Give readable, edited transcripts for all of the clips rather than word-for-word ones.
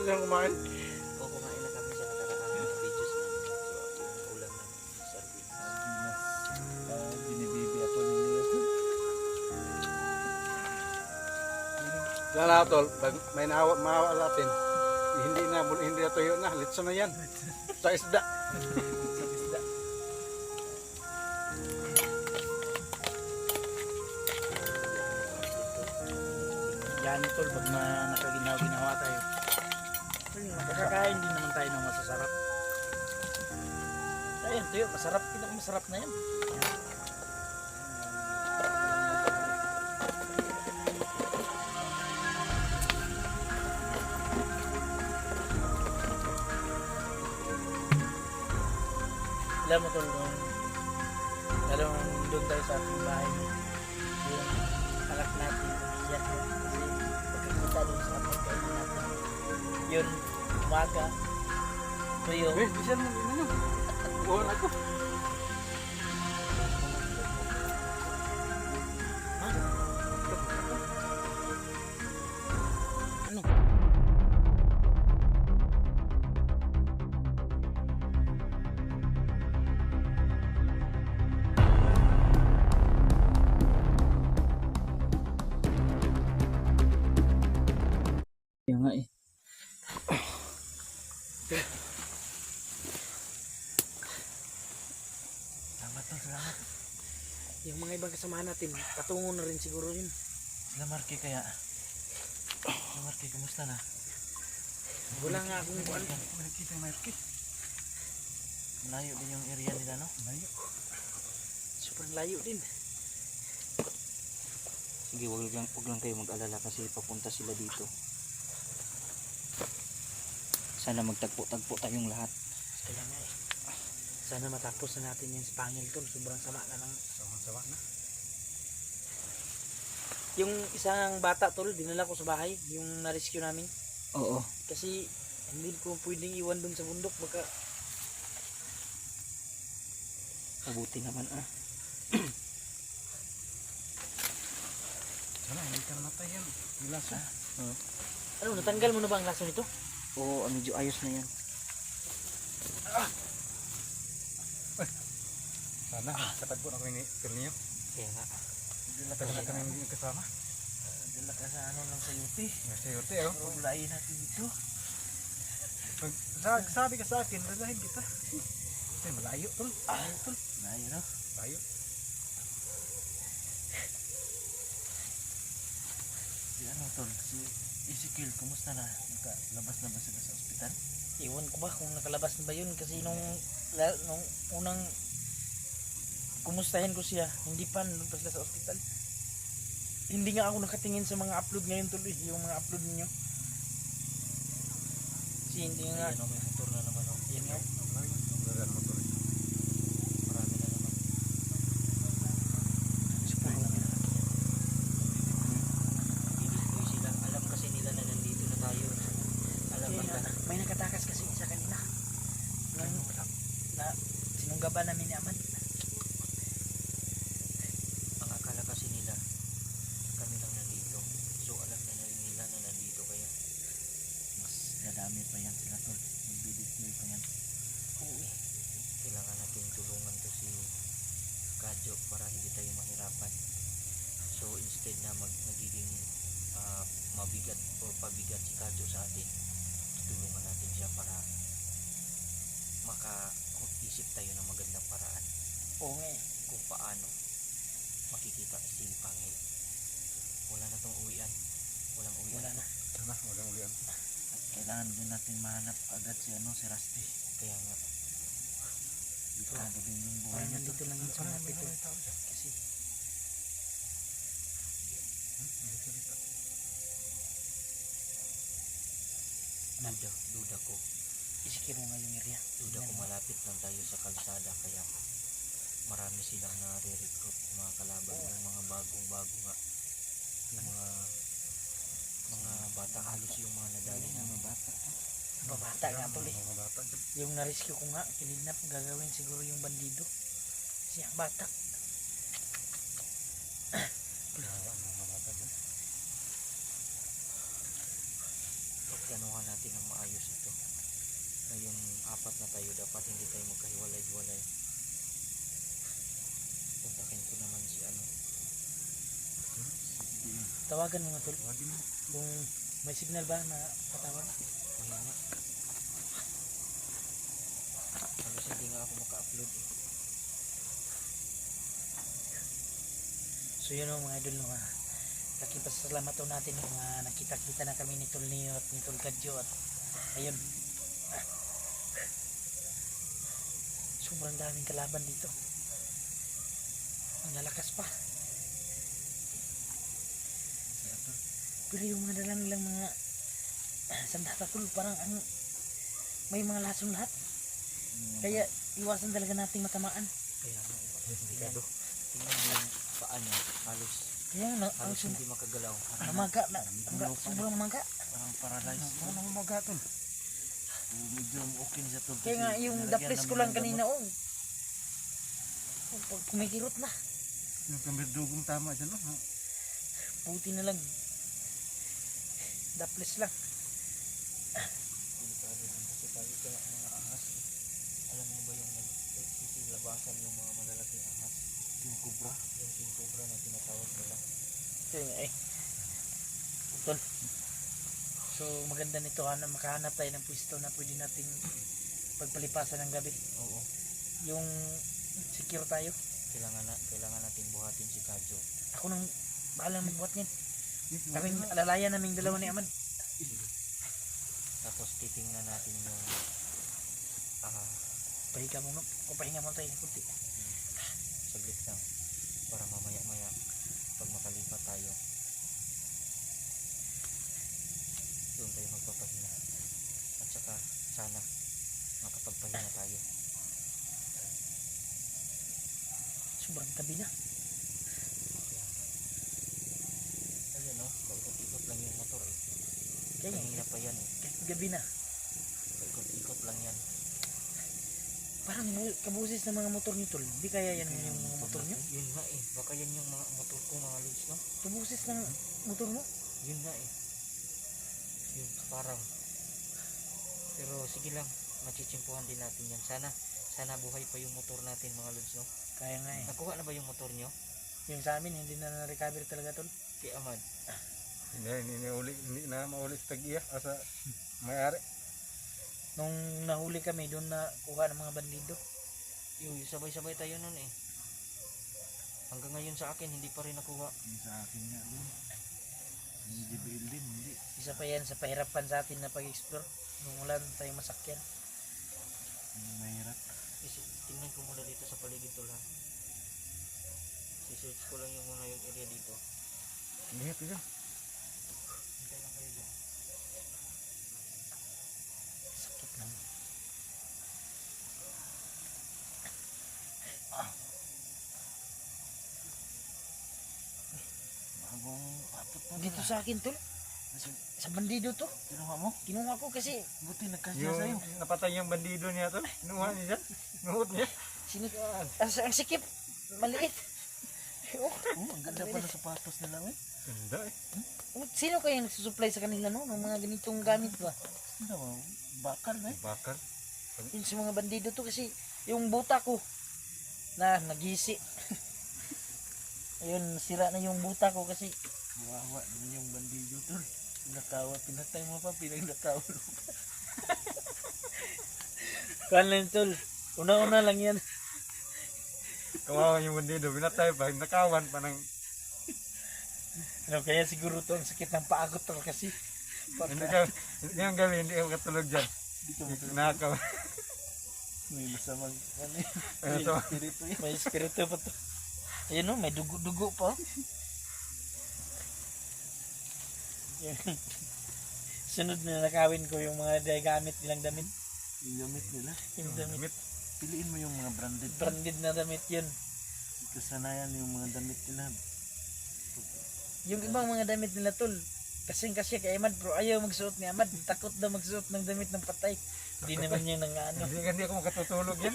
siyang kumain. O kumain na kami sa nakaraan na videos namin. So, yung ulam namin, sardines. Binibibi ako ninyo. Sana tol, pag may maawa natin, hindi na tuyo na, litso na yan. Sa isda. Yan tol, pag nakaginawa tayo. Makakain din naman tayo ng masasarap. Ayun, tuyo, masarap. Masarap na yan. Alam mo tol, lalo doon tayo sa ating bahay, yung anak natin, iyak mo, kasi pagkakita doon sa pagkain natin, yun, umaga, tuyo, Bisan mo, ano? Buwan ako. ano? Yung nga eh. Salamat tol, salamat. Yung mga ibang kasama natin, patungo na rin siguro yun. Sila Marky kaya. Sila Marky, kumusta na? Wala nga akong kuwan. Nakikita yung Marky. Malayo din yung area nila, no? Layo. Sobrang layo din. Sige, wag lang kayo mag-alala kasi papunta sila dito. Sana magtagpo-tagpo tayong lahat. Kaya nga eh. Sana matapos na natin yung Spangil tol. Sobrang sama na ng... Sama na. Yung isang bata tol, dinala ko sa bahay. Yung na-rescue namin. Oo. Kasi hindi ko pwedeng iwan dun sa bundok. Baka Mabuti naman ah. Sana, hindi ka namatay yan. Yung laso. ano, natanggal mo na ba ang laso nito? Oo, medyo ayos na yan. Sana, katagpo na ko yung ipil niyo. Kaya nga. Tagal na kami hindi kasama. Dala ka sa ano lang sa yuti. Nasa yote, oh. Pero lain natin dito. Sabi ka sa akin, dalahin kita. Kasi malayo, tol. Malayo, tol. Lain no? Malayo. Si ano tol, si Ezekiel, kumusta na? Nakalabas na ba sila sa ospital? Iwan ko ba kung nakalabas na ba yun? Kasi nung unang kumustahin ko siya, hindi pa nung pa sila sa ospital. Hindi nga ako nakatingin sa mga upload ngayon tuloy, yung mga upload niyo. Kasi hindi nga. Ayan o, may motor na naman o. Yan nga. Ang motor. Marami na naman. Siguro na dideploy sila. Alam kasi nila na nandito na tayo. Alam nila. May nakatakas kasi sa kanina. Na sinunggaban namin ni Aman. Ang akala kasi nila kami lang nandito. So alam na rin nila na nandito kaya. Mas dadami pa yan sila tol. Magbibigay pa yan. Oo eh. Kailangan natin tulungan to si Kadyo para hindi tayo mahirapan. So instead na nagiging mabigat o pabigat si Kadyo sa atin, tulungan natin siya para makaisip tayo ng magandang paraan. Oo nga eh. Kung paano makikita si Pangil. Wala na tong uwian. Walang uwian. Wala na. Sana, walang ulian. At kailangan din natin mahanap agad si ano, si Rusty. Kaya nga. Bikado din yung buhay Parang niya nandito tol. lang yun sa mga pito. tao siya. Kasi duda ko. Isikir mo nga yung area. Duda ko malapit lang tayo sa kalsada kaya marami silang nare-recruit mga kalaban, yung mga bagong-bago nga, yung mga bata, halos yung mga nadali na mga bata. Babata nga tuloy. Mga bata. Yung na-rescue ko nga, kinidnap, gagawin siguro yung bandido. Kasi ang bata. Mga bata dyan. planuhan natin ng maayos ito. Ngayon, apat na tayo, dapat hindi tayo magkahiwalay-hiwalay. Kontakin ko naman si ano. Tawagan mo nga tol. Tawagin mo. Kung may signal ba na patawag? Mahina. Halos hindi nga ako maka-upload eh. So yun o mga idol no, laking pasasalamat to natin yung nakita-kita na kami ni Tol Neo at ni Tol Kadyo at ayun, sobrang daming kalaban dito, ang lalakas pa. Pero yung mga dala nilang mga sandata tol, parang may mga lasong lahat, kaya iwasan talaga nating matamaan. Kaya nga, delikado. Tingnan mo yung paa niya, halos Kaya halos hindi makagalaw. namaga na, sobrang maga. Parang paralyzed. Ano mo magatol? Medyo okay na siya tol. Kaya nga yung daples ko lang kanina kumikirot na. Yung kamirdugong tama dyan, no? Buti na lang daples lang. Delikado din kasi tayo sa mga ahas. Alam mo ba yung nagsisilabasan yung mga malalaking ahas? Yung cobra? Yung king cobra na tinatawag nila. Kaya nga Tol, so maganda nito na makahanap tayo ng pwesto na pwede nating pagpalipasan ng gabi. Oo. Yung secure tayo. Kailangan nating buhatin si Kadyo. Ako nang bahala magbuhat niyan. Kaming alalayan naming dalawa ni Amad. Tapos titingnan natin yung Pahinga mo no. O pahinga mo tayo kunti. saglit lang para mamaya pag makalipat tayo doon tayo magpapahinga at saka sana makapagpahinga tayo. Sobrang tabi na. Ayun no, paikot-ikot lang yung motor eh. Kaya Kanina pa yan eh. kahit gabi na. Paikot-ikot lang yan. Parang kabusis ng mga motor niyo tol. Hindi kaya yan yung mga motor niyo? Yun nga eh, baka yan yung mga motor ko mga lods no. Kabusis ng motor mo? Yun nga eh. Yun, parang. Pero sige lang, machichimpuhan din natin yan. Sana buhay pa yung motor natin mga lods no. Kaya nga eh. Nakuha na ba yung motor nyo? Yung sa amin hindi na na-recover talaga tol. Kay Amad. Hindi na mauli sa tag-iya. Asa may-ari. Nung nahuli kami doon na kuha ng mga bandido. Yung sabay-sabay tayo nun eh. Hanggang ngayon sa akin hindi pa rin nakuha. Sa akin nga din. Hindi JBL din, hindi. Isa pa yan sa pahirapan sa atin na pag-explore. Nung wala na tayong masakyan. Mahirap. Tingnan ko muna dito sa paligid tol ha. Si-search ko lang yung muna yung area dito. Hindi, tiga. Hintay lang kayo dyan. Sakit lang. Bagong patot pa. Dito sa akin tol. Sa bandido to. Kinuha mo? Kinuha ko kasi Buti nagkasya sa'yo. Napatay yung bandido niya to. Kinuha niya dyan. Nuhot niya. ang sikip. Maliit. Oh, Ang ganda pala sapatos nila eh. Ganda eh. sino kaya nagsusupply sa kanila no? Ng mga ganitong gamit ba? Ano, bakal na eh. Bakal? Yun sa mga bandido to kasi yung buta ko na nagisi. Ayun, sira na yung buta ko kasi Wawa naman yung bandido to. Pinakawa, pinatay mo pa, pinagnakawa mo pa. kanan tol. Una-una lang yan. Kawawa yung bandido, pinatay pa, nakawan pa ng... Ano, kaya siguro to ang sakit ng paa ko tol kasi Hindi ang gabi, hindi ako katulog dyan. Nakaw. may masamang Ano may espiritu pa to. Ayun no, may dugo-dugo pa. Sunod na nakawin ko yung mga gamit nilang damit. Yung damit nila? Yung damit. Piliin mo yung mga branded. Branded na damit yun. Kasanayan yung mga damit nila. Yung ibang mga damit nila tol, kasing-kasi kay Amad bro, ayaw magsuot ni Amad. Takot daw magsuot ng damit ng patay. Hindi naman yun ang ano. Hindi ako makatutulog yan.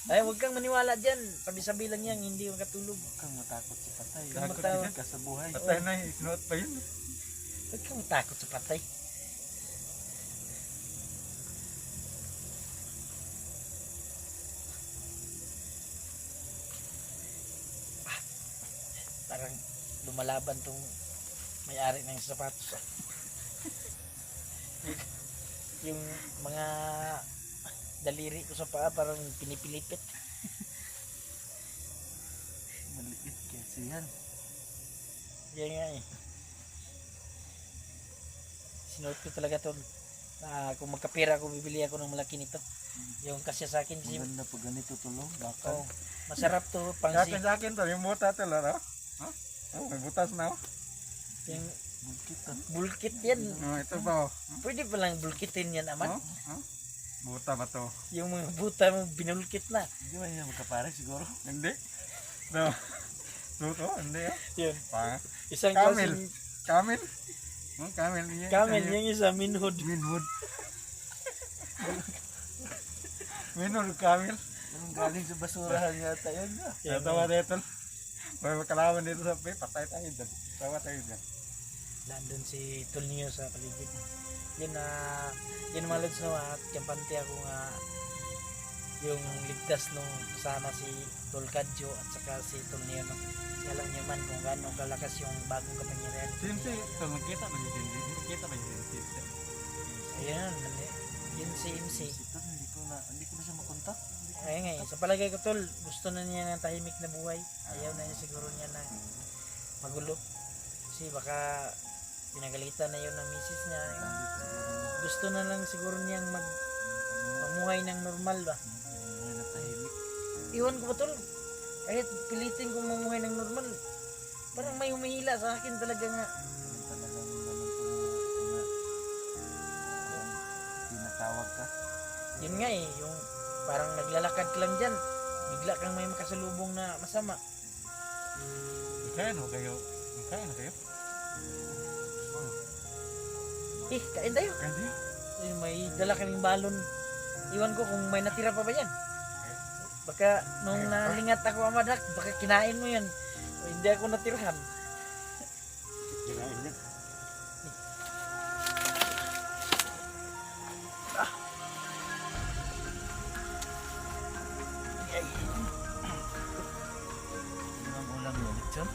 Ay, huwag kang maniwala dyan. Sabi-sabi lang yan, hindi makatulog. Huwag kang matakot sa patay. Huwag kang Takot matakot. ka sa buhay. Patay na, isinuot pa yun. Huwag kang matakot sa patay. lumalaban tong may-ari ng sapatos. Yung mga daliri ko sa paa parang pinipilipit. Maliit kasi yan. Yan nga eh. Sinuot ko talaga to. Kung magkapira ako, bibili ako ng malaki nito. Yung kasya sa akin kasi Maganda pag ganito tulong. Bakal. oh, masarap to pang Sa akin to, yung buta to lang, no? Oh, may butas na, oh. yung Bukit ah. bulkit yan. Oh, ito ba, oh. Pwede pa lang bulkitin yan, aman. Oh, oh. Buta ba to? Yung mga buta mo binulkit na. Hindi ba niya magkapare siguro? Hindi. No. Ito, hindi, oh. Yun. Pa. Isang Camel. klaseng Camel. Oh, camel. camel, yung isa minhood. Minwood. Minwood, camel. Anong galing sa basurahan yata yun ah. Yan, Tawa dito. May makalaman dito sa pay, patay tayo dyan. Tawa tayo dyan. Nandun si Tulnio sa paligid. Yun na, yun mga lods no, at kampante ako nga yung ligtas nung kasama si Tolcadjo at saka si Tulnio no. Alam niyo man kung gaano kalakas yung bagong kapangyarihan. Sinsi, ito nakita ba yung Sinsi? Nakita ba yung Sinsi? Ayun, yun si MC. Si Tol, hindi ko na siya makontak. Ayun nga, sa palagay ko tol, gusto na niya ng tahimik na buhay. Ayaw na niya siguro niya na magulo. Kasi baka pinagalitan na yun ng misis niya. Gusto na lang siguro niyang mamuhay ng normal ba. May natahimik. Iwan ko ba tol, kahit pilitin kong mamuhay ng normal, parang may humihila sa akin talaga nga. Yung talagang ganun po na tinatawag ka. Yun nga eh, yung parang naglalakad ka lang dyan, bigla kang may makasalubong na masama. Kaya no kayo? Kaya na kayo? Eh, kain tayo. Kaya di? Eh, may dala kaming balon. Iwan ko kung may natira pa ba yan. Baka nung nalingat ako amadak, baka kinain mo yan. O hindi ako natirahan. Kinain niya. Ano ang ulam mo, Litson?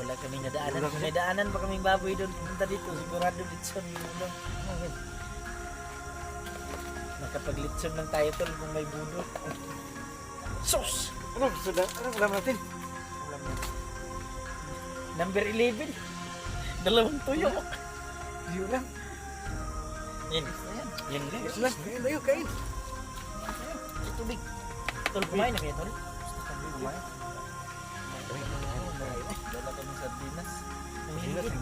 Wala kaming nadaanan. Kung may daanan pa kaming baboy doon, pumunta dito. Sigurado litson yung ulam. Nakapag-litson lang tayo tol kung may budol. Sus! Ano ulam natin? Number 11. Dalawang tuyo. Diyo lang. Yan. Yan lang. Yes lang. Kain tayo, kain. Tubig. Tol, kumain na kaya tol? Kumain. Dala kami sa Dinas. Ang liliit.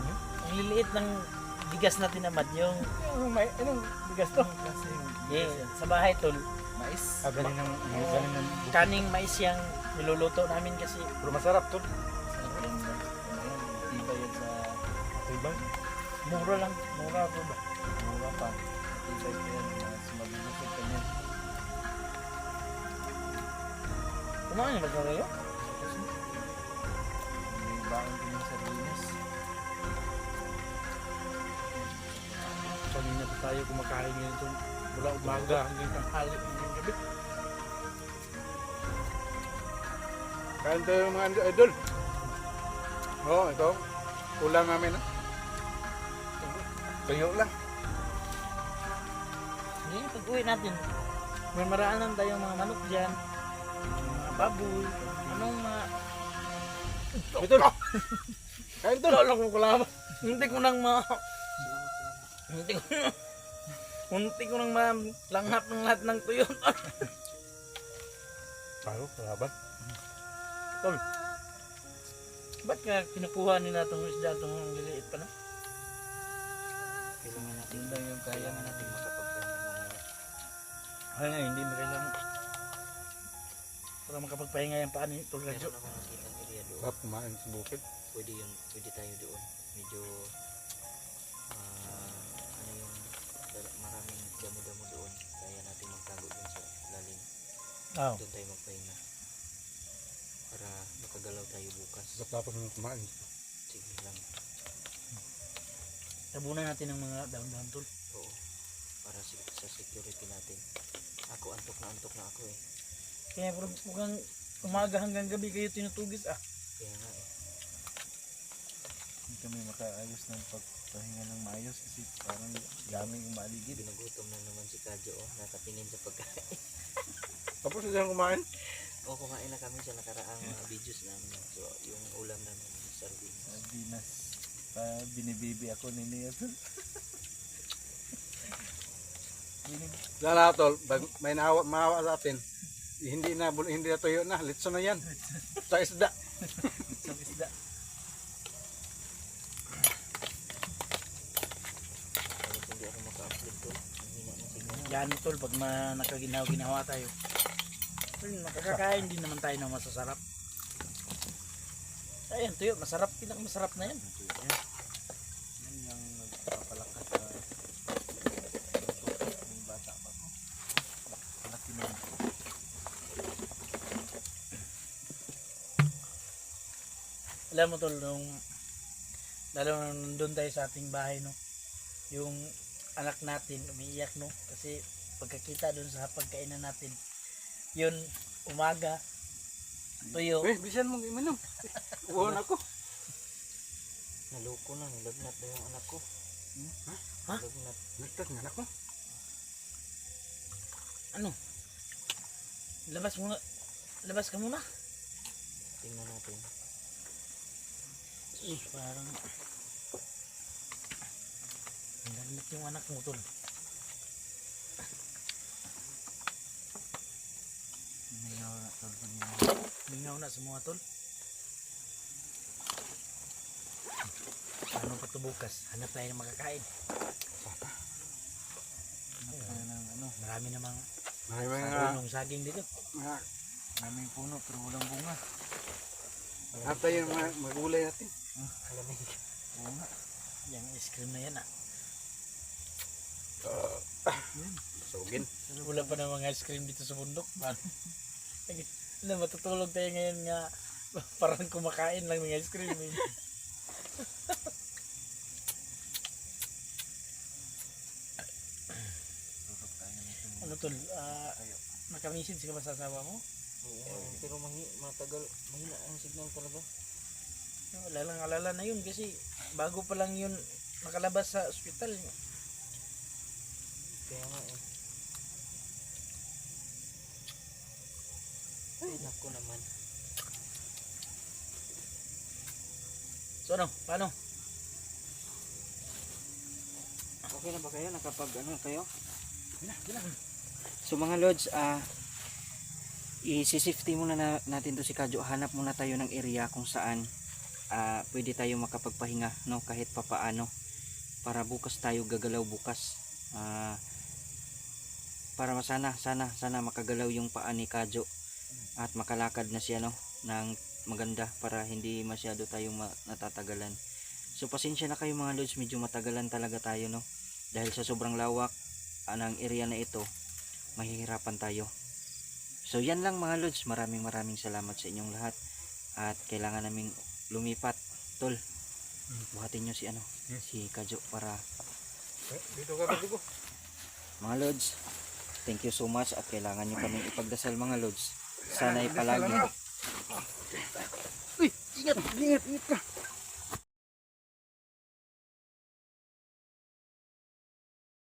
Ang liliit ng bigas na tinamad yung Anong bigas to? Kasi sa bahay tol. mais. Galing ng Kaning mais yung niluluto namin kasi Pero masarap to. Sarap lang ba? Iba yan sa Diba? mura lang. Mura po ba? mura pa. Matibay pa yan. Mas mabilusog ka niyan. Kumain na ba kayo? May baon din sa Dinas. Kanina pa tayo kumakain ngayon ito. Mula umaga hanggang tanghali hanggang gabi. Kain tayo mga idol. Oo, ito. Ulam namin. Tuyo lang. Hindi, pag-uwi natin. May maraanan tayong mga manok dyan. Mga baboy. Anong mga... Idol! Kain to! Lalo ko kalaman. Hindi ko nang Hindi ko nang... Munti ko nang malanghap ng lahat ng tuyo. Tayo, kalaban. Tol. Ba't ka kinukuha nila itong isda itong liliit pa na? Kailangan natin lang yung kaya nga natin makapagpahinga mamaya. Ay nga, hindi mo kailangan. Para makapagpahinga yung paan ni Tolcadjo. Meron ako nakita ng area doon. Sarap kumain sa bukid. Pwede tayo doon. Medyo ano yung maraming damo-damo doon. Kaya natin magtago doon sa lalim. Oh. Doon tayo magpahinga. Para makagalaw tayo bukas. Sarap tapos ng kumain. Sige lang. Tabunan natin ng mga daon-daon tol. Oo. Para sa security natin. Ako antok na ako eh. Kaya mukhang umaga hanggang gabi kayo tinutugis ah. Kaya nga eh. Hindi kami makaayos ng pagpahinga ng maayos kasi parang daming umaligid. Ginugutom na naman si Kadyo, oh, nakatingin sa pagkain. Tapos na siyang kumain. O, kumain na kami sa nakaraang mga videos namin. So, yung ulam namin, sardines. Sardinas. Binibibi ako ni Nia tol. Lala tol, pag may maawa sa atin, hindi na tuyo na, litso na yan. Sa isda. Sa isda. Tapos hindi ako maka-upload to. Ang hina ng signal. Yan tol, pag nakaginawa tayo. Tol, makakakain din naman tayo ng masasarap. Ayan, tuyo, masarap. Pinakamasarap na yan. Yan yung nagpapalakas sa ng bata pa ko. Laki na yun. Alam mo tol, lalo nung doon tayo sa ating bahay, no? Yung anak natin umiiyak, no? Kasi pagkakita doon sa pagkainan natin, yun, umaga, tuyo. Bisan mong iminom. Uwan ako. Naluko na, nilagnat na yung anak ko. Ha? Nilagnat. Nagtag nga ako. Ano? Labas ka muna. Tingnan natin. Parang nilagnat yung anak mo tol. Mingaw na tol. Mingaw na sa mga tol. Paano pa ito bukas? Hanap tayo ng makakain. Hanap tayo ng ano. Marami namang May mga, saging dito. maraming puno pero walang bunga. hata yung mga magulay natin. Alamig. Bunga. Yung ice cream na yan ah. Sugin. Wala pa na mga ice cream dito sa bundok. Paano? Na matutulog tayo ngayon nga parang kumakain lang ng ice cream. Eh. Ano tol? Nakamisid ka ba sa asawa mo? Oo, pero matagal, mahina ang signal talaga. Wala lang alala na yun kasi bago pa lang yun nakalabas sa ospital. Kaya nga eh. Ay, naku naman. So ano? Paano? Okay na ba kayo? Nakapag ano kayo? So mga lods, i-safety muna natin to si Kadyo. Hanap muna tayo ng area kung saan pwede tayo makapagpahinga, no, kahit papaano, para bukas tayo gagalaw bukas. Para sana makagalaw yung paa ni Kadyo at makalakad na siya, no, ng maganda para hindi masyado tayong natatagalan. So pasensya na kayo mga lods, medyo matagalan talaga tayo, no, dahil sa sobrang lawak ng area na ito, mahihirapan tayo. So yan lang mga lods, maraming salamat sa inyong lahat at kailangan naming lumipat. Tol, buhatin nyo si si Kadyo para Dito ka dito. mga lods, thank you so much at kailangan nyo kaming ipagdasal mga lods. Sana'y palagi. Uy, ingat ka.